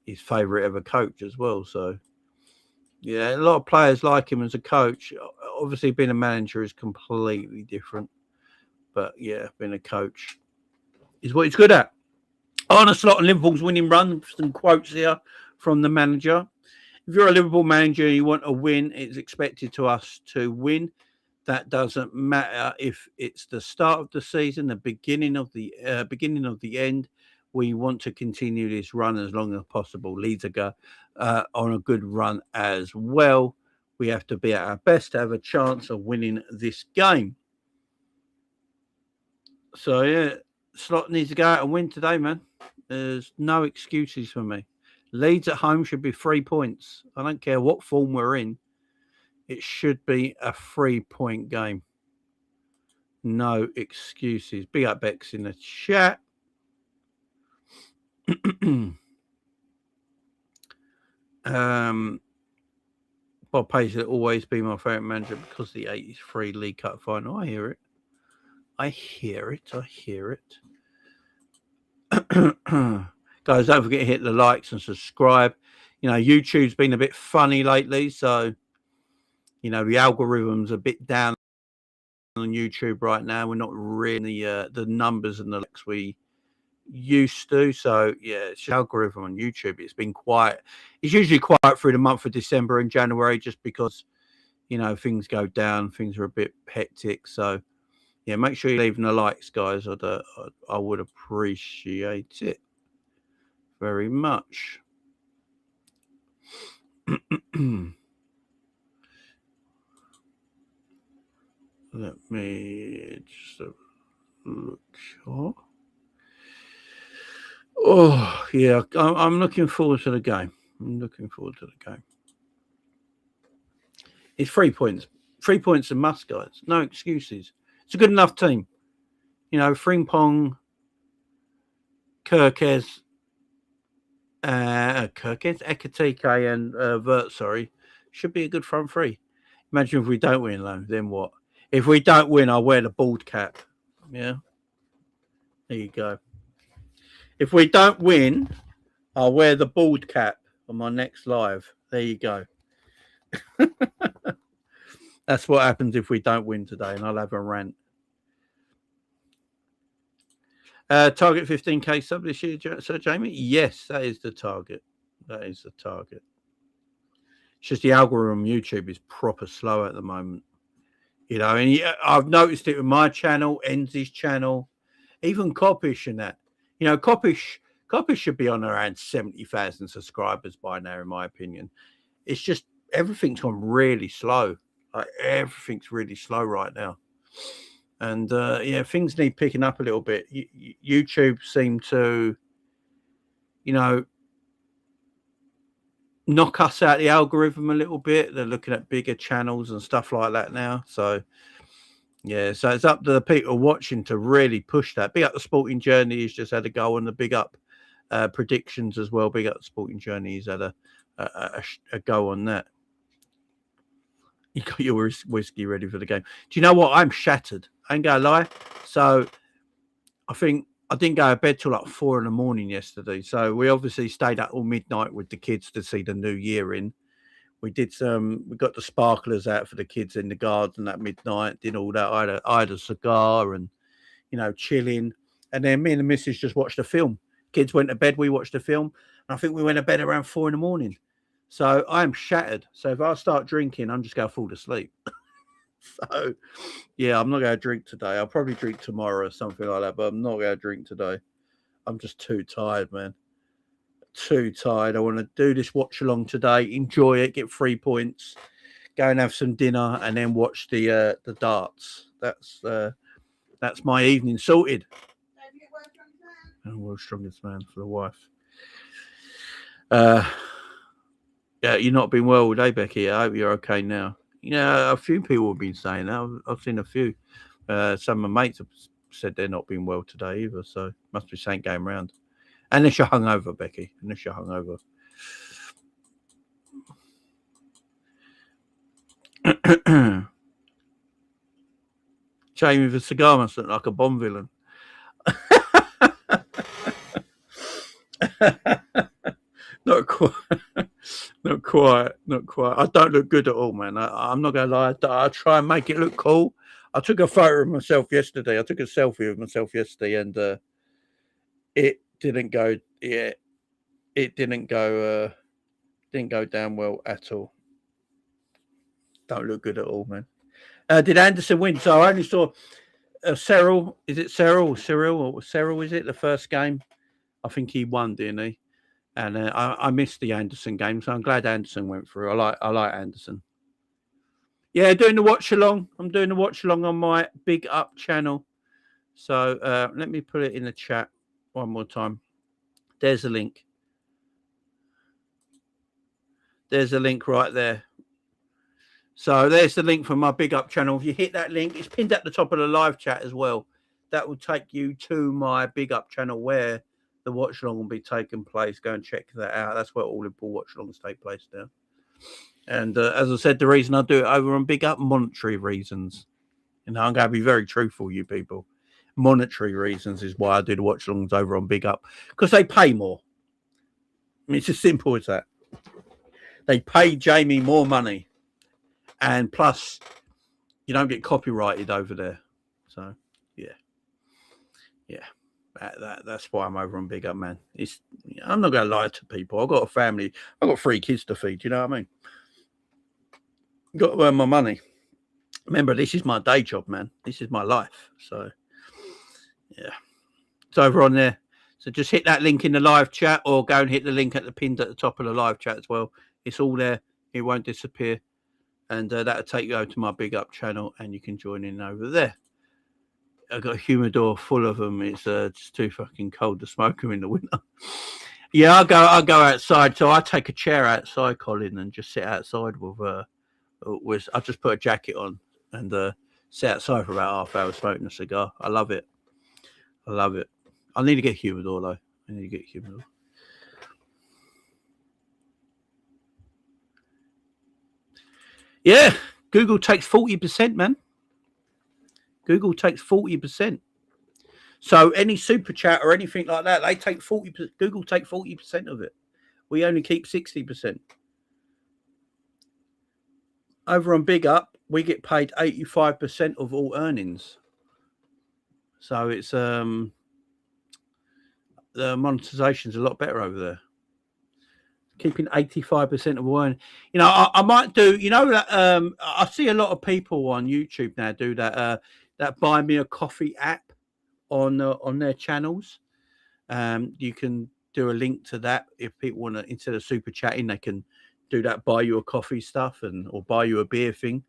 his favourite ever coach as well. So, yeah, a lot of players like him as a coach. Obviously, being a manager is completely different. But, yeah, being a coach is what he's good at. Arne Slot and Liverpool's winning run. Some quotes here from the manager. If you're a Liverpool manager and you want a win, it's expected to us to win. That doesn't matter if it's the start of the season, the beginning of the end. We want to continue this run as long as possible. Leeds are on a good run as well. We have to be at our best to have a chance of winning this game. So, yeah, Slot needs to go out and win today, man. There's no excuses for me. Leeds at home should be 3 points. I don't care what form we're in. It should be a 3-point game. No excuses. Big up Bex in the chat. Bob Page will always be my favourite manager because the 83 League Cup final. I hear it. Guys, don't forget to hit the likes and subscribe. You know, YouTube's been a bit funny lately, so you know the algorithm's a bit down on YouTube right now. We're not really the numbers and the likes we used to. So yeah, it's the algorithm on YouTube. It's been quiet. It's usually quiet through the month of December and January, just because you know things go down, things are a bit hectic. So yeah, make sure you're leaving the likes, guys. I would appreciate it very much. Let me just look. Oh, yeah. I'm looking forward to the game. It's 3 points. 3 points a must, guys. No excuses. It's a good enough team. You know, Frimpong, Ekatike and Vert, should be a good front three. Imagine if we don't win, though, then what? If we don't win, I'll wear the bald cap. Yeah. There you go. If we don't win, I'll wear the bald cap on my next live. There you go. That's what happens if we don't win today, and I'll have a rant. Target 15k sub this year, Sir Jamie? Yes, that is the target. It's just the algorithm on YouTube is proper slow at the moment. You know, and I've noticed it with my channel, Enzi's channel, even Coppish and that. You know, Coppish should be on around 70,000 subscribers by now, in my opinion. It's just everything's gone really slow. Like everything's really slow right now. And yeah, things need picking up a little bit. YouTube seem to, you know, knock us out the algorithm a little bit. They're looking at bigger channels and stuff like that now. So yeah, so it's up to the people watching to really push that. Big up the Sporting Journey. He's just had a go on the big up predictions as well. Big up the Sporting Journey. He's had a go on that. You got your whiskey ready for the game. Do you know what? I'm shattered. I ain't gonna lie. So I think I didn't go to bed till like 4 a.m. yesterday. So we obviously stayed up all midnight with the kids to see the new year in. We got the sparklers out for the kids in the garden at midnight, did all that. I had a cigar and, you know, chilling. And then me and the missus just watched a film. Kids went to bed, we watched a film. And I think we went to bed around 4 a.m. So I am shattered. So if I start drinking, I'm just going to fall asleep. So, yeah, I'm not going to drink today. I'll probably drink tomorrow or something like that, but I'm not going to drink today. I'm just too tired, man. Too tired. I want to do this watch along today, enjoy it, get 3 points, go and have some dinner, and then watch the darts. That's my evening sorted. Oh, world's strongest man for the wife. Yeah, you've not been well today, Becky. I hope you're okay now. You know, a few people have been saying that. I've seen a few. Some of my mates have said they're not been well today either, so must be something going round. Unless you're hungover, Becky. Unless you're hungover. Jamie with a cigar must look like a Bond villain. Not quite. Not quite. I don't look good at all, man. I'm not going to lie. I try and make it look cool. I took a photo of myself yesterday. I took a selfie of myself yesterday, and it didn't go. Yeah, it didn't go. Didn't go down well at all. Don't look good at all, man. Did Anderson win? So I only saw Cyril. Is it Cyril or Cyril or Cyril? Is it the first game? I think he won, didn't he? And I missed the Anderson game, so I'm glad Anderson went through. I like Anderson. Yeah, doing the watch along. I'm doing the watch along on my Big Up channel. So let me put it in the chat one more time. There's a link. There's a link right there. So there's the link from my Big Up channel. If you hit that link, it's pinned at the top of the live chat as well. That will take you to my Big Up channel where the watch along will be taking place. Go and check that out. That's where all the pool watch alongs take place now. And as I said, the reason I do it over on Big Up, monetary reasons. You know, I'm going to be very truthful, you people. Monetary reasons is why I do the watch alongs over on Big Up, because they pay more. I mean, it's as simple as that. They pay Jamie more money, and plus, you don't get copyrighted over there. So, yeah. That's why I'm over on Big Up, man. I'm not going to lie to people. I've got a family. I've got 3 kids to feed. You know what I mean? Got to earn my money. Remember, this is my day job, man. This is my life. So, yeah. It's over on there. So just hit that link in the live chat, or go and hit the link at the pinned at the top of the live chat as well. It's all there. It won't disappear. And that'll take you over to my Big Up channel, and you can join in over there. I've got a humidor full of them. It's just too fucking cold to smoke them in the winter. Yeah, I'll go outside. So I take a chair outside, Colin, and just sit outside with I just put a jacket on and sit outside for about half hour smoking a cigar. I love it. I need to get humidor though. Yeah, Google takes 40%, man. Google takes 40%. So any super chat or anything like that, they take 40%. Google take 40% of it. We only keep 60%. Over on Big Up, we get paid 85% of all earnings. So it's the monetization's a lot better over there. Keeping 85% of all earnings. You know, I might do. You know that I see a lot of people on YouTube now do that. That Buy Me a Coffee app on their channels. You can do a link to that if people want to, instead of super chatting, they can do that buy you a coffee stuff or buy you a beer thing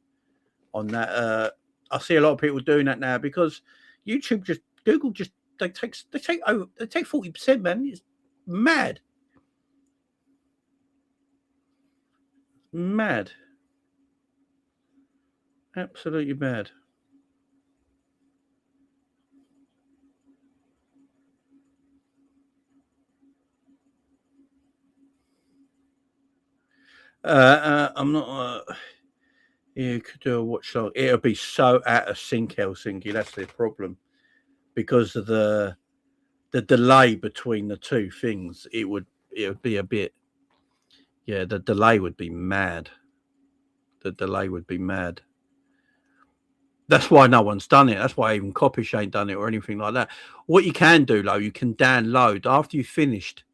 on that. I see a lot of people doing that now because YouTube Google they take 40%, man. It's mad. Mad. Absolutely mad. I'm not. You could do a watch long. It'll be so out of sync, Helsinki. That's the problem, because of the delay between the two things. It would be a bit. Yeah, the delay would be mad. That's why no one's done it. That's why even Coppish ain't done it or anything like that. What you can do, though, you can download after you finished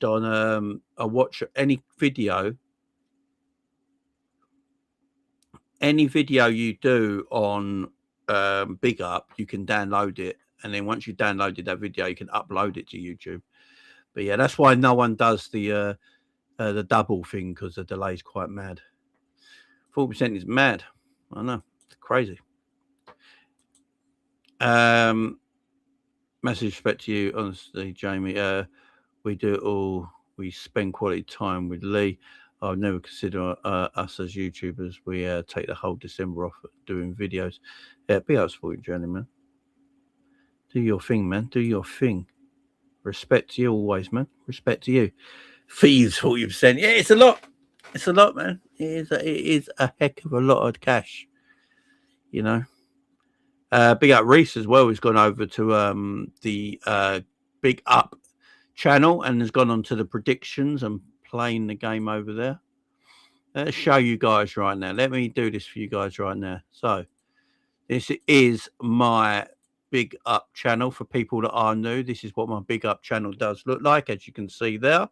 on a watch any video you do on Big Up, you can download it, and then once you downloaded that video, you can upload it to YouTube. But yeah, that's why no one does the double thing, because the delay's quite mad. 40% is mad. I know. It's crazy. Massive respect to you, honestly, Jamie. We do it all. We spend quality time with Lee. I would never consider us as YouTubers. We take the whole December off doing videos. Yeah, be up for your journey, man. Do your thing, man. Do your thing. Respect to you always, man. Respect to you. Fees 40%. Yeah, it's a lot. It's a lot, man. It is a heck of a lot of cash. You know. Big up Reese as well. He's gone over to the Big Up channel and has gone on to the predictions and playing the game over there. Let's show you guys right now. Let me do this for you guys right now. So this is my Big Up channel for people that are new. This is what my Big Up channel does look like, as you can see there.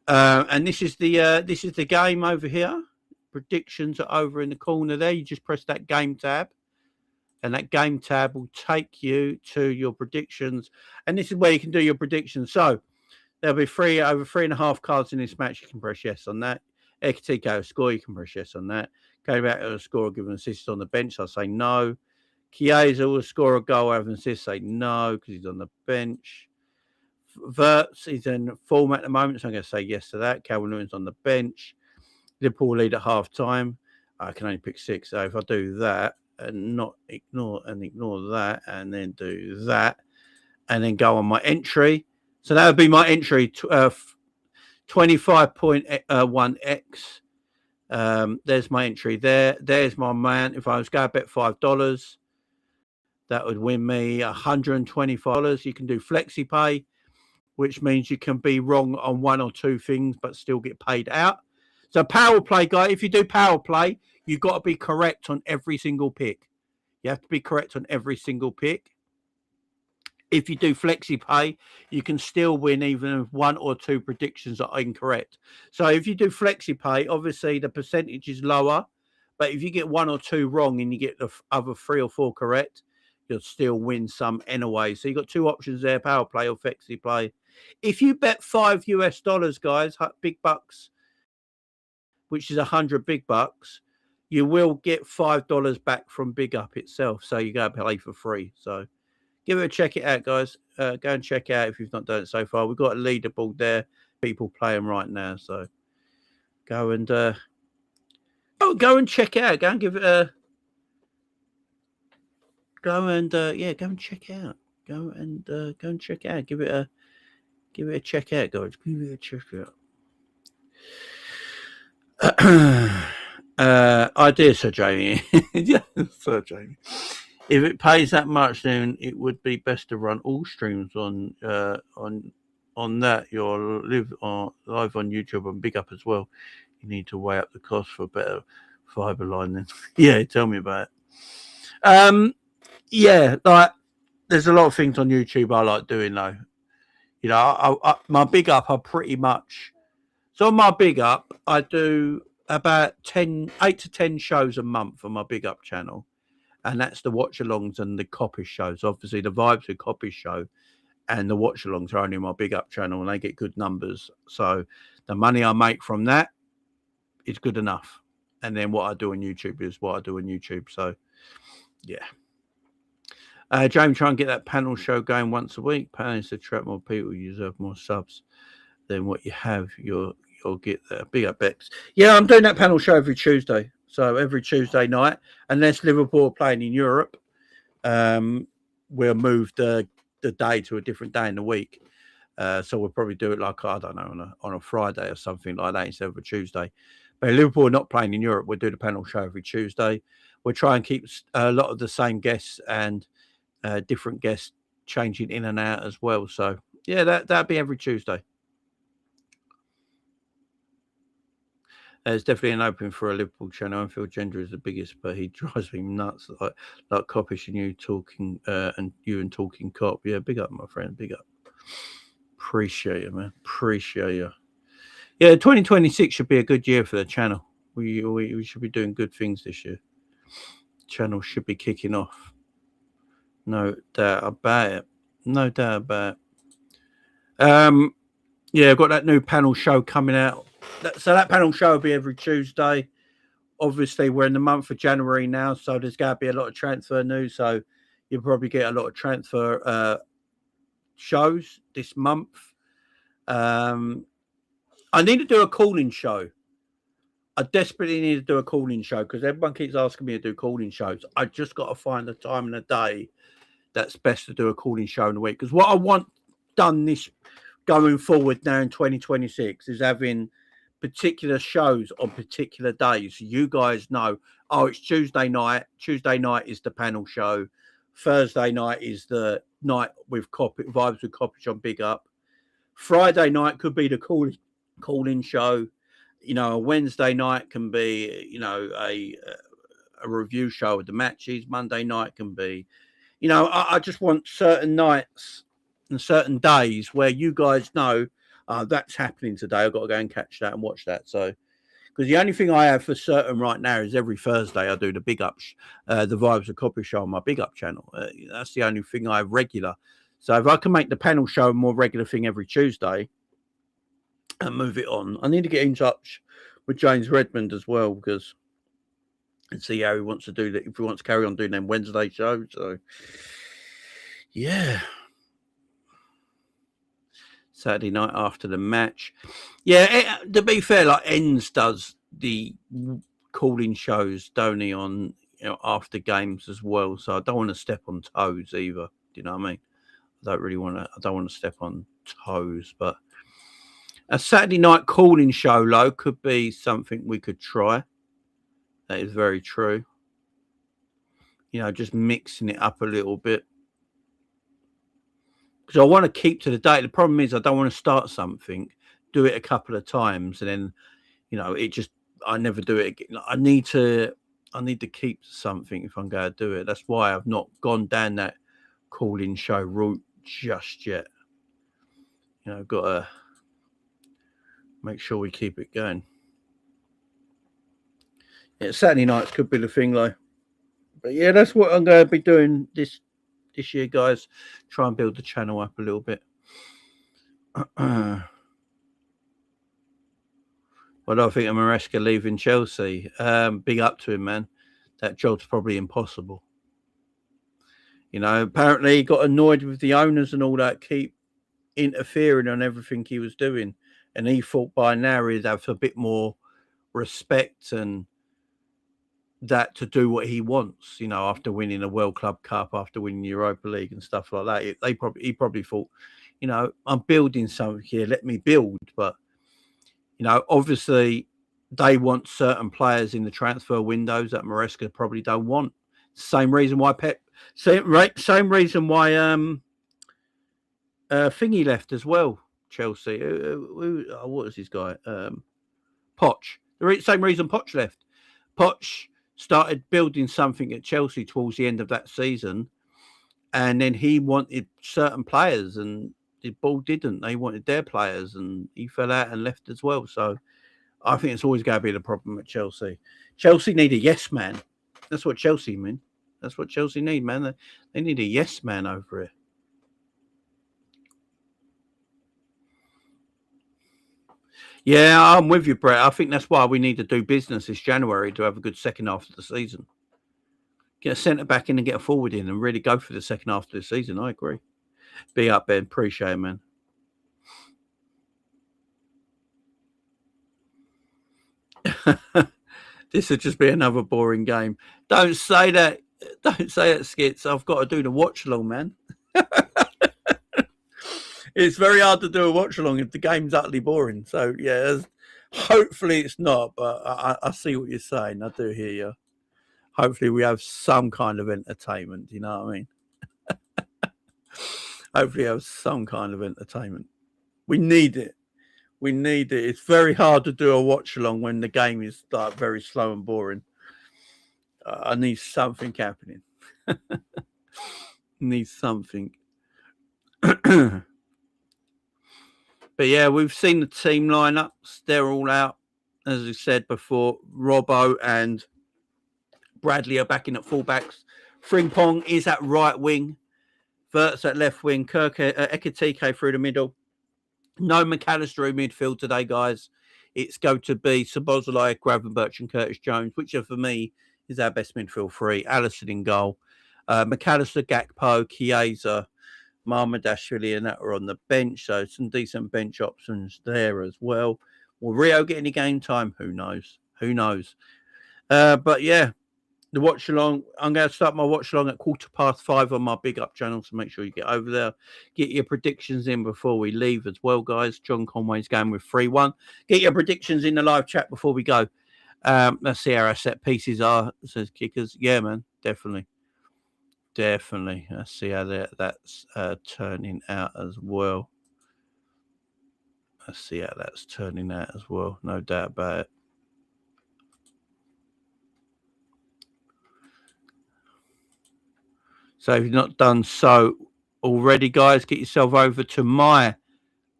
And this is the game over here. Predictions are over in the corner there. You just press that game tab. And that game tab will take you to your predictions. And this is where you can do your predictions. So there'll be over 3.5 cards in this match. You can press yes on that. Ekatiko score, you can press yes on that. Go back to a score, give an assist on the bench. I'll say no. Chiesa will score a goal, have an assist, say no, because he's on the bench. Verts is in form at the moment, so I'm going to say yes to that. Calvin Lewin's on the bench. Liverpool lead at half time. I can only pick 6. So if I do that, and not ignore that, and then do that, and then go on my entry. So that would be my entry, 25.1x. There's my entry there. There's my man. If I was going to bet $5, that would win me $125. You can do flexi pay, which means you can be wrong on 1 or 2 things but still get paid out. So power play, guy, if you do power play, you've got to be correct on every single pick. You have to be correct on every single pick. If you do flexi pay, you can still win even if 1 or 2 predictions are incorrect. So if you do flexi pay, obviously the percentage is lower. But if you get 1 or 2 wrong and you get the other 3 or 4 correct, you'll still win some anyway. So you've got 2 options there, power play or flexi play. If you bet $5 guys, big bucks, which is 100 big bucks, you will get $5 back from Big Up itself. So you go play for free. So give it a check it out, guys. Go and check it out if you've not done it so far. We've got a leaderboard there, people playing right now. So go and go and check it out. Go and give it a go and check it out. Go and check it out. Give it a check out, guys. Give it a check out. Idea, Sir Jamie. Yeah, Sir Jamie. If it pays that much, then it would be best to run all streams on that. You're live on YouTube and Big Up as well. You need to weigh up the cost for a better fiber line. Then, yeah, tell me about it. Yeah, like there's a lot of things on YouTube I like doing though. You know, my Big Up are pretty much. So on my Big Up, I do about 8 to 10 shows a month on my Big Up channel. And that's the watch-alongs and the copy shows. Obviously, the Vibes with Copy show and the watch-alongs are only on my Big Up channel, and they get good numbers. So the money I make from that is good enough. And then what I do on YouTube is what I do on YouTube. So, yeah. James, try and get that panel show going once a week. Panels to attract more people. You deserve more subs than what you have. You'll get that. Big Up Bex. Yeah, I'm doing that panel show every Tuesday. So every Tuesday night, unless Liverpool are playing in Europe, we'll move the day to a different day in the week. So we'll probably do it like, I don't know, on a Friday or something like that instead of a Tuesday. But if Liverpool are not playing in Europe, we'll do the panel show every Tuesday. We'll try and keep a lot of the same guests and different guests changing in and out as well. So, yeah, that'll be every Tuesday. There's definitely an opening for a Liverpool channel. I feel Gender is the biggest, but he drives me nuts. Like Coppish and you talking, and talking cop. Yeah, big up, my friend. Big up. Appreciate you, man. Appreciate you. Yeah, 2026 should be a good year for the channel. We should be doing good things this year. Channel should be kicking off. No doubt about it. No doubt about it. Yeah, I've got that new panel show coming out. So that panel show will be every Tuesday. obviously we're in the month of January now, so there's going to be a lot of transfer news. So you'll probably get a lot of transfer shows this month. I need to do a call-in show. I desperately need to do a call-in show because everyone keeps asking me to do call-in shows. I just got to find the time and the day that's best to do a call-in show in the week. Because what I want done this going forward now in 2026 is having particular shows on particular days. So you guys know, oh, it's Tuesday night. Tuesday night is the panel show. Thursday night is the night with Vibes with Coppage on Big Up. Friday night could be the call-in show. You know, a Wednesday night can be, you know, a review show of the matches. Monday night can be, you know, I just want certain nights and certain days where you guys know that's happening today. I've got to go and catch that and watch that. So, because the only thing I have for certain right now is every Thursday I do the Big Up, the Vibes of Copy show on my Big Up channel. That's the only thing I have regular. So if I can make the panel show a more regular thing every Tuesday and move it on, I need to get in touch with James Redmond as well because and see how he wants to do that. If he wants to carry on doing them Wednesday shows. So yeah. Saturday night after the match. Yeah, to be fair, like Ends does the calling shows, don't he, on, you know, after games as well. So I don't want to step on toes either. Do you know what I mean? I don't want to step on toes, but a Saturday night calling show, Lo, could be something we could try. That is very true. You know, just mixing it up a little bit. Because I want to keep to the date. The problem is I don't want to start something, do it a couple of times, and then, you know, I never do it again. I need to keep something if I'm going to do it. That's why I've not gone down that call-in show route just yet. You know, got to make sure we keep it going. Yeah, Saturday nights could be the thing, though. But yeah, that's what I'm going to be doing this year, guys. Try and build the channel up a little bit. What do I think of Maresca leaving Chelsea? Big up to him, man. That job's probably impossible. You know, apparently he got annoyed with the owners and all that, keep interfering on everything he was doing. And he thought by now he'd have a bit more respect and that to do what he wants, you know, after winning a World Club Cup, after winning the Europa League and stuff like that. He probably thought, you know, I'm building something here, let me build. But, you know, obviously they want certain players in the transfer windows that Maresca probably don't want. Same reason why same reason why Thingy left as well, Chelsea. What was his guy? Poch. The same reason Poch left. Poch started building something at Chelsea towards the end of that season, and then he wanted certain players, and the ball didn't. They wanted their players, and he fell out and left as well. So I think it's always going to be the problem at Chelsea. Chelsea need a yes man. That's what Chelsea mean. That's what Chelsea need, man. They need a yes man over here. Yeah, I'm with you, Brett. I think that's why we need to do business this January to have a good second half of the season. Get a centre back in and get a forward in and really go for the second half of the season. I agree. Be up, Ben. Appreciate it, man. This would just be another boring game. Don't say that. Don't say that, Skits. I've got to do the watch along, man. It's very hard to do a watch along if the game's utterly boring. So yeah, hopefully it's not. But I see what you're saying. I do hear you. Hopefully we have some kind of entertainment. You know what I mean? Hopefully we have some kind of entertainment. We need it. We need it. It's very hard to do a watch along when the game is like very slow and boring. I need something happening. Need something. But yeah, we've seen the team lineups. They're all out. As I said before, Robbo and Bradley are back in at fullbacks. Frimpong is at right wing. Verts at left wing. Ekitike through the middle. No McAllister in midfield today, guys. it's going to be Szoboszlai, Gravenberch and Curtis Jones, which are, for me, is our best midfield three. Alisson in goal. McAllister, Gakpo, Chiesa, Marmadashvili, and that are on the bench. So some decent bench options there as well. Will Rio get any game time? Who knows? Who knows? But yeah, the watch along. I'm going to start my watch along at 5:15 on my Big Up channel. So make sure you get over there. Get your predictions in before we leave as well, guys. John Conway's going with 3-1. Get your predictions in the live chat before we go. Let's see how our set pieces are. Says Kickers. Yeah, man, definitely. Let's see how that's turning out as well. Let's see how that's turning out as well. No doubt about it. So if you've not done so already, guys, get yourself over to my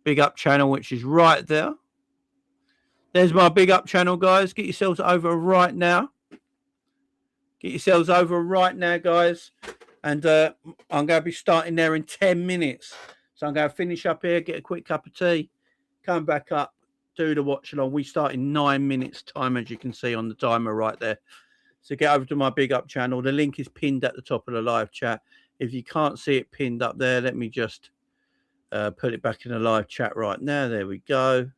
Big Up channel, which is right there. There's my Big Up channel, guys. Get yourselves over right now. Get yourselves over right now, guys. And I'm going to be starting there in 10 minutes. So I'm going to finish up here, get a quick cup of tea, come back up, do the watch along. We start in 9 minutes time, as you can see on the timer right there. So get over to my Big Up channel. The link is pinned at the top of the live chat. If you can't see it pinned up there, let me just put it back in the live chat right now. There we go.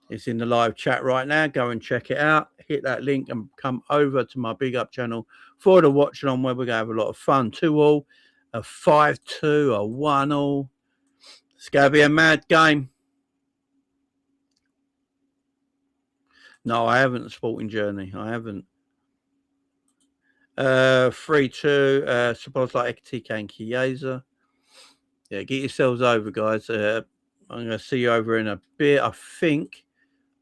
It's in the live chat right now. Go and check it out. Hit that link and come over to my Big Up channel for the watch along where we're going to have a lot of fun. 2-2, a 5-2, a 1-1. It's going to be a mad game. No, I haven't. Sporting Journey. I haven't. 3-2. Szoboszlai, TK and Chiesa. Yeah, get yourselves over, guys. I'm going to see you over in a bit. I think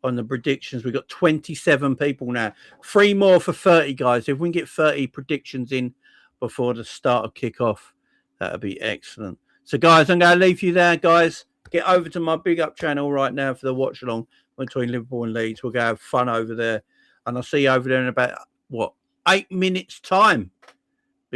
on the predictions, we've got 27 people now. 3 more for 30, guys. If we can get 30 predictions in before the start of kickoff, that would be excellent. So, guys, I'm going to leave you there, guys. Get over to my Big Up channel right now for the watch along between Liverpool and Leeds. We're going to have fun over there. And I'll see you over there in about, 8 minutes' time.